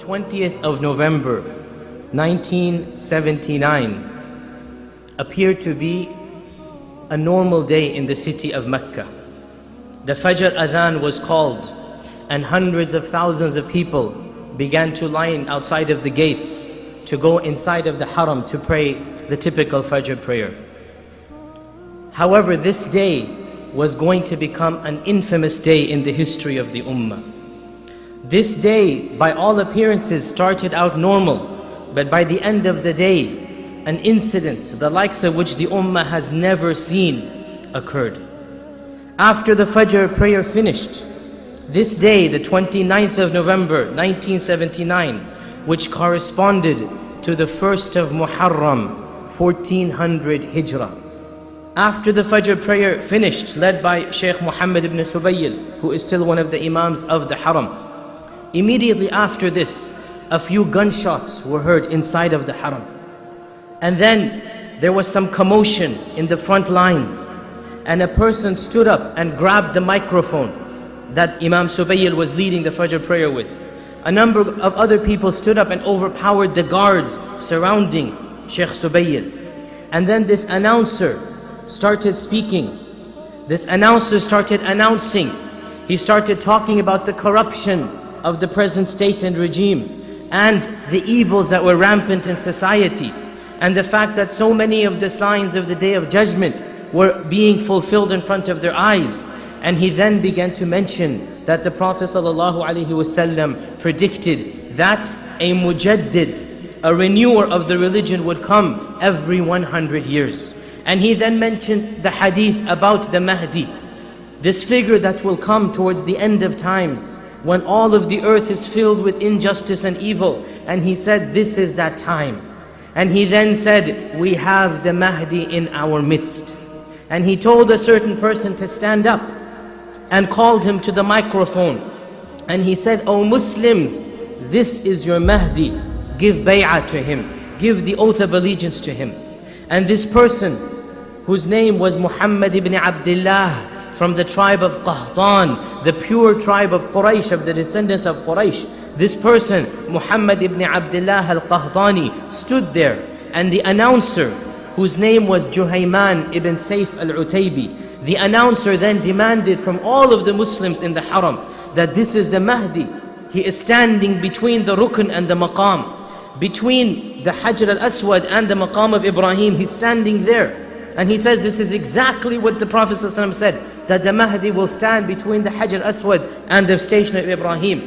20th of November 1979 appeared to be a normal day in the city of Mecca. The Fajr Adhan was called and hundreds of thousands of people began to line outside of the gates to go inside of the Haram to pray the typical Fajr prayer. However, this day was going to become an infamous day in the history of the Ummah. This day, by all appearances, started out normal, but by the end of the day, an incident, the likes of which the Ummah has never seen, occurred. After the Fajr prayer finished, this day, the 29th of November 1979, which corresponded to the 1st of Muharram 1400 Hijrah. After the Fajr prayer finished, led by Shaykh Muhammad ibn Subayl, who is still one of the Imams of the Haram, immediately after this, a few gunshots were heard inside of the Haram. And then there was some commotion in the front lines, and a person stood up and grabbed the microphone that Imam Subayl was leading the Fajr prayer with. A number of other people stood up and overpowered the guards surrounding Shaykh Subayl. And then this announcer started speaking. This announcer started announcing. He started talking about the corruption of the present state and regime, and the evils that were rampant in society, and the fact that so many of the signs of the Day of Judgment were being fulfilled in front of their eyes. And he then began to mention that the Prophet ﷺ predicted that a mujaddid, a renewer of the religion, would come every 100 years. And he then mentioned the hadith about the Mahdi, this figure that will come towards the end of times, when all of the earth is filled with injustice and evil. And he said, this is that time. And he then said, we have the Mahdi in our midst. And he told a certain person to stand up and called him to the microphone. And he said, O Muslims, this is your Mahdi. Give bay'ah to him. Give the oath of allegiance to him. And this person, whose name was Muhammad ibn Abdullah, from the tribe of Qahtan, the pure tribe of Quraysh, of the descendants of Quraysh. This person, Muhammad ibn Abdullah al-Qahtani, stood there, and the announcer, whose name was Juhayman ibn Sayf al-Utaybi, the announcer then demanded from all of the Muslims in the Haram that this is the Mahdi. He is standing between the Rukn and the Maqam, between the Hajar al-Aswad and the Maqam of Ibrahim. He's standing there. And he says this is exactly what the Prophet ﷺ said, that the Mahdi will stand between the Hajar Aswad and the station of Ibrahim.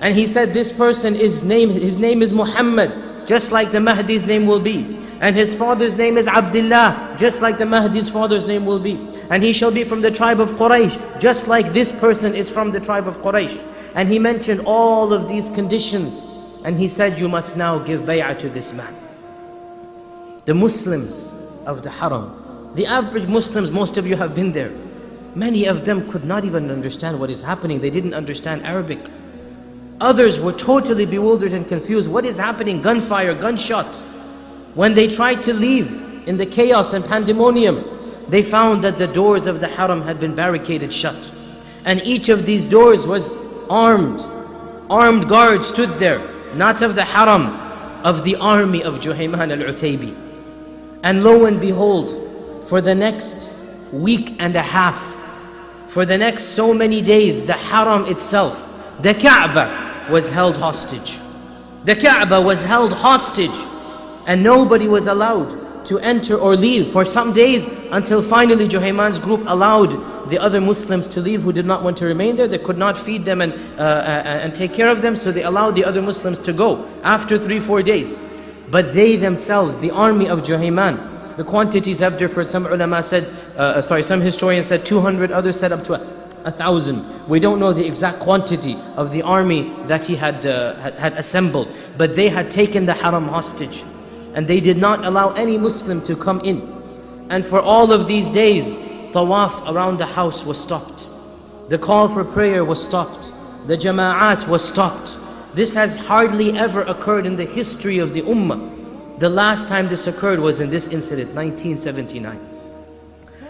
And he said this person, his name is Muhammad, just like the Mahdi's name will be. And his father's name is Abdullah, just like the Mahdi's father's name will be. And he shall be from the tribe of Quraysh, just like this person is from the tribe of Quraysh. And he mentioned all of these conditions. And he said, you must now give bay'ah to this man. The Muslims of the Haram, the average Muslims, most of you have been there. Many of them could not even understand what is happening. They didn't understand Arabic. Others were totally bewildered and confused. What is happening? Gunfire, gunshots. When they tried to leave in the chaos and pandemonium, they found that the doors of the Haram had been barricaded shut. And each of these doors was armed. Armed guards stood there, not of the Haram, of the army of Juhayman al-Utaybi. And lo and behold, for the next week and a half, for the next so many days, the Haram itself, the Kaaba, was held hostage. The Kaaba was held hostage, and nobody was allowed to enter or leave for some days, until finally Juhayman's group allowed the other Muslims to leave who did not want to remain there. They could not feed them and take care of them, so they allowed the other Muslims to go after 3-4 days. But they themselves, the army of Juhayman, the quantities have differed. Some ulama said, some historians said 200, others said up to 1,000. We don't know the exact quantity of the army that he had assembled. But they had taken the Haram hostage. And they did not allow any Muslim to come in. And for all of these days, tawaf around the house was stopped. The call for prayer was stopped. The jama'at was stopped. This has hardly ever occurred in the history of the Ummah. The last time this occurred was in this incident, 1979.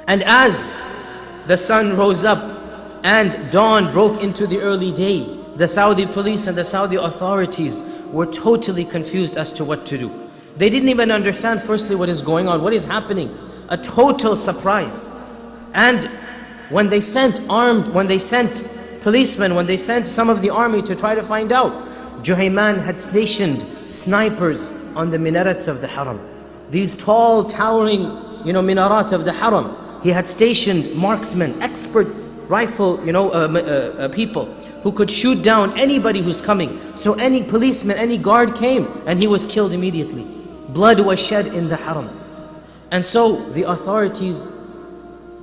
And as the sun rose up and dawn broke into the early day, the Saudi police and the Saudi authorities were totally confused as to what to do. They didn't even understand firstly what is going on, what is happening. A total surprise. And when they sent policemen, when they sent some of the army to try to find out, Juhayman had stationed snipers on the minarets of the Haram. These tall, towering, minarat of the Haram. He had stationed marksmen, expert rifle, people who could shoot down anybody who's coming. So any policeman, any guard came and he was killed immediately. Blood was shed in the Haram. And so the authorities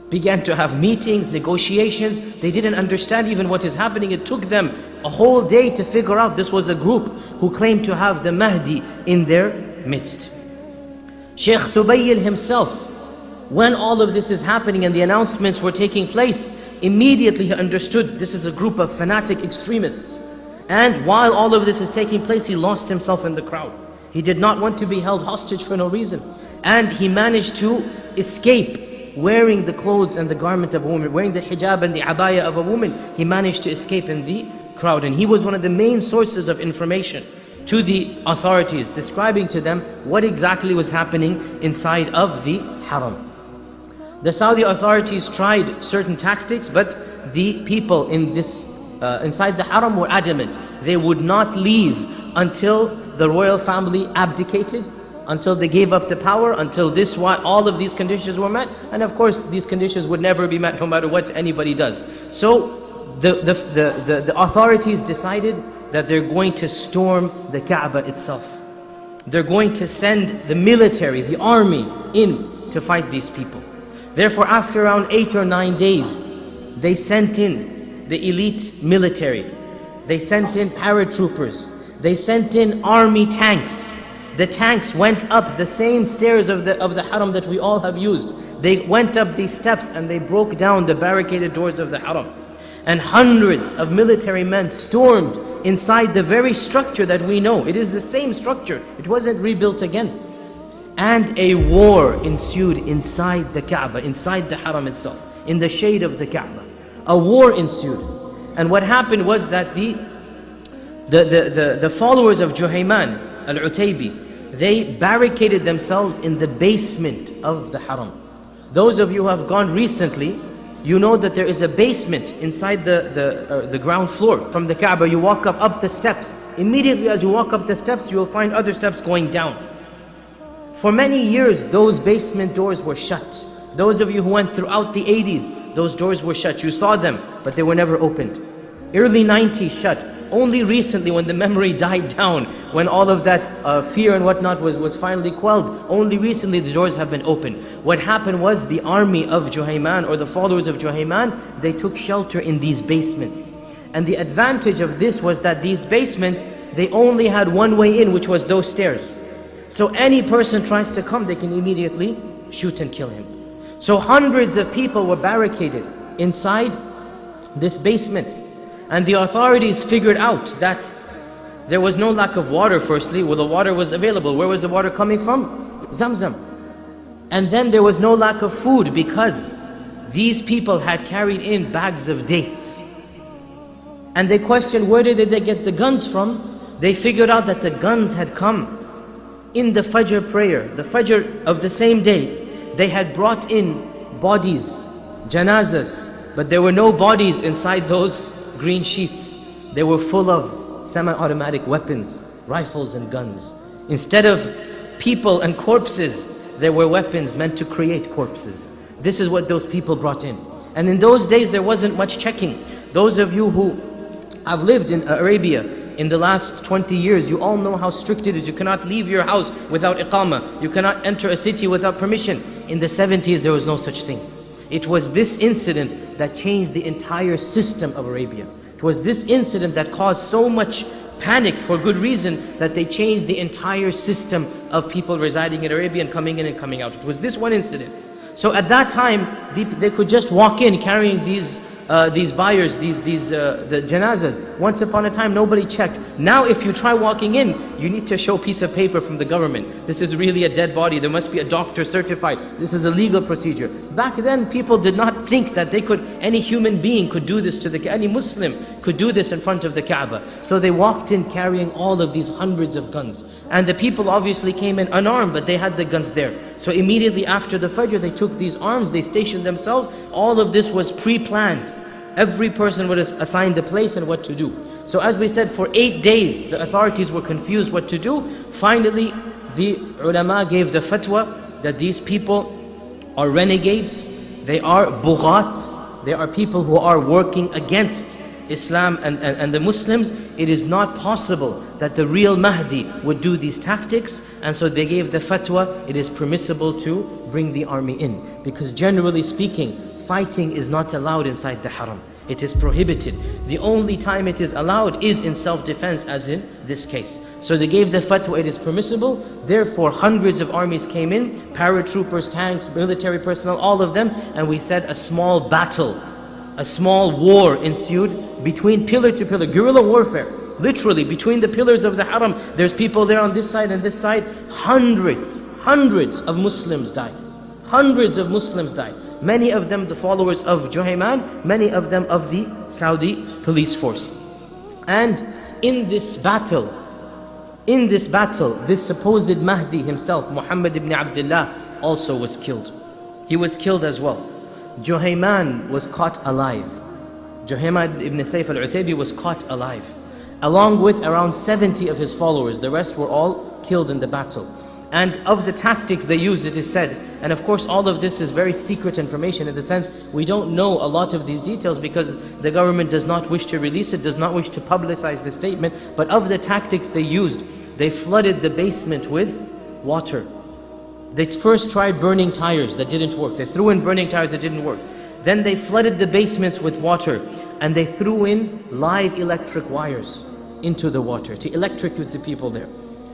began to have meetings, negotiations. They didn't understand even what is happening. It took them a whole day to figure out this was a group who claimed to have the Mahdi in their midst. Sheikh Subayl himself, when all of this is happening and the announcements were taking place, immediately he understood this is a group of fanatic extremists. And while all of this is taking place, he lost himself in the crowd. He did not want to be held hostage for no reason. And he managed to escape wearing the clothes and the garment of a woman, wearing the hijab and the abaya of a woman. He managed to escape in the crowd. And he was one of the main sources of information to the authorities, describing to them what exactly was happening inside of the Haram. The Saudi authorities tried certain tactics, but the people in this inside the Haram were adamant. They would not leave until the royal family abdicated, until they gave up the power, until all of these conditions were met. And of course, these conditions would never be met no matter what anybody does. So the authorities decided that they're going to storm the Kaaba itself. They're going to send the military, the army, in to fight these people. Therefore, after around 8 or 9 days, they sent in the elite military. They sent in paratroopers. They sent in army tanks. The tanks went up the same stairs of the Haram that we all have used. They went up these steps and they broke down the barricaded doors of the Haram. And hundreds of military men stormed inside the very structure that we know. It is the same structure. It wasn't rebuilt again. And a war ensued inside the Kaaba, inside the Haram itself, in the shade of the Kaaba. A war ensued. And what happened was that the followers of Juhayman al-Utaybi, they barricaded themselves in the basement of the Haram. Those of you who have gone recently, you know that there is a basement inside the ground floor from the Kaaba. You walk up the steps. Immediately as you walk up the steps, you will find other steps going down. For many years, those basement doors were shut. Those of you who went throughout the 80s, those doors were shut. You saw them, but they were never opened. Early 90s shut. Only recently, when the memory died down, when all of that fear and whatnot was finally quelled, only recently the doors have been opened. What happened was the army of Juhayman, or the followers of Juhayman, they took shelter in these basements. And the advantage of this was that these basements, they only had one way in, which was those stairs. So any person tries to come, they can immediately shoot and kill him. So hundreds of people were barricaded inside this basement. And the authorities figured out that there was no lack of water firstly. Well, the water was available. Where was the water coming from? Zamzam. And then there was no lack of food because these people had carried in bags of dates. And they questioned, where did they get the guns from? They figured out that the guns had come in the Fajr prayer, the Fajr of the same day. They had brought in bodies, janazas, but there were no bodies inside those green sheets. They were full of semi-automatic weapons, rifles and guns. Instead of people and corpses, there were weapons meant to create corpses. This is what those people brought in. And in those days there wasn't much checking. Those of you who have lived in Arabia in the last 20 years, you all know how strict it is. You cannot leave your house without iqamah. You cannot enter a city without permission. In the 70s there was no such thing. It was this incident that changed the entire system of Arabia. It was this incident that caused so much panic, for good reason, that they changed the entire system of people residing in Arabia and coming in and coming out. It was this one incident. So at that time, they could just walk in carrying these these buyers, the janazas. Once upon a time, nobody checked. Now, if you try walking in, you need to show a piece of paper from the government. This is really a dead body. There must be a doctor certified. This is a legal procedure. Back then, people did not think that any human being could do this any Muslim could do this in front of the Kaaba. So they walked in carrying all of these hundreds of guns. And the people obviously came in unarmed, but they had the guns there. So immediately after the Fajr, they took these arms, they stationed themselves. All of this was pre-planned. Every person was assigned a place and what to do. So as we said, for 8 days, the authorities were confused what to do. Finally, the ulama gave the fatwa that these people are renegades, they are bughat, they are people who are working against Islam and the Muslims. It is not possible that the real Mahdi would do these tactics, and so they gave the fatwa, it is permissible to bring the army in. Because generally speaking, fighting is not allowed inside the haram. It is prohibited. The only time it is allowed is in self-defense, as in this case. So they gave the fatwa, it is permissible. Therefore, hundreds of armies came in, paratroopers, tanks, military personnel, all of them, and we said a small battle, a small war ensued between pillar to pillar, guerrilla warfare. Literally, between the pillars of the haram, there's people there on this side and this side. Hundreds of Muslims died. Hundreds of Muslims died. Many of them the followers of Juhayman, many of them of the Saudi police force. And in this battle, this supposed Mahdi himself, Muhammad ibn Abdullah, also was killed. He was killed as well. Juhayman was caught alive. Juhayman ibn Sayf al-Utaybi was caught alive, along with around 70 of his followers. The rest were all killed in the battle. And of the tactics they used, it is said, and of course all of this is very secret information in the sense we don't know a lot of these details because the government does not wish to release it, does not wish to publicize the statement. But of the tactics they used, they flooded the basement with water. They first tried burning tires, that didn't work. They threw in burning tires, that didn't work. Then they flooded the basements with water, and they threw in live electric wires into the water to electrocute the people there.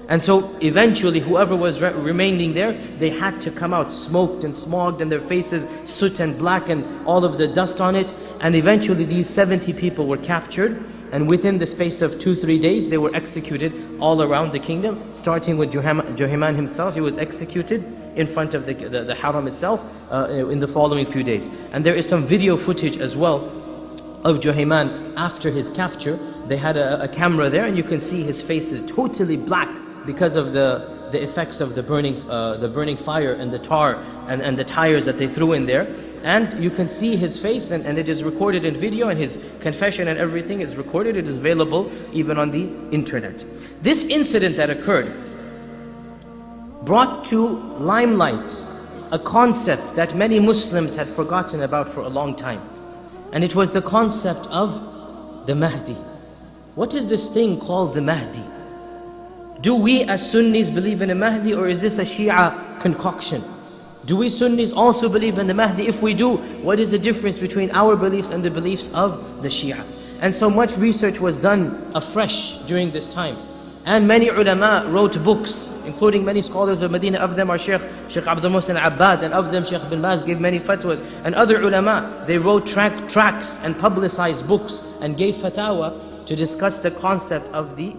And so eventually whoever was remaining there, they had to come out smoked and smogged, and their faces soot and black and all of the dust on it. And eventually these 70 people were captured, and within the space of 2-3 days they were executed all around the kingdom, starting with Juhayman himself. He was executed in front of the haram itself in the following few days. And there is some video footage as well of Juhayman after his capture. They had a camera there, and you can see his face is totally black because of the effects of the burning fire and the tar and the tires that they threw in there. And you can see his face, and it is recorded in video, and his confession and everything is recorded. It is available even on the internet. This incident that occurred brought to limelight a concept that many Muslims had forgotten about for a long time. And it was the concept of the Mahdi. What is this thing called the Mahdi? Do we as Sunnis believe in a Mahdi, or is this a Shia concoction? Do we Sunnis also believe in the Mahdi? If we do, what is the difference between our beliefs and the beliefs of the Shia? And so much research was done afresh during this time. And many ulama wrote books, including many scholars of Medina. Of them are Sheikh Abdul Muhsin Abbad, and of them Sheikh bin Baz gave many fatwas. And other ulama, they wrote tracts and publicized books and gave fatwa to discuss the concept of the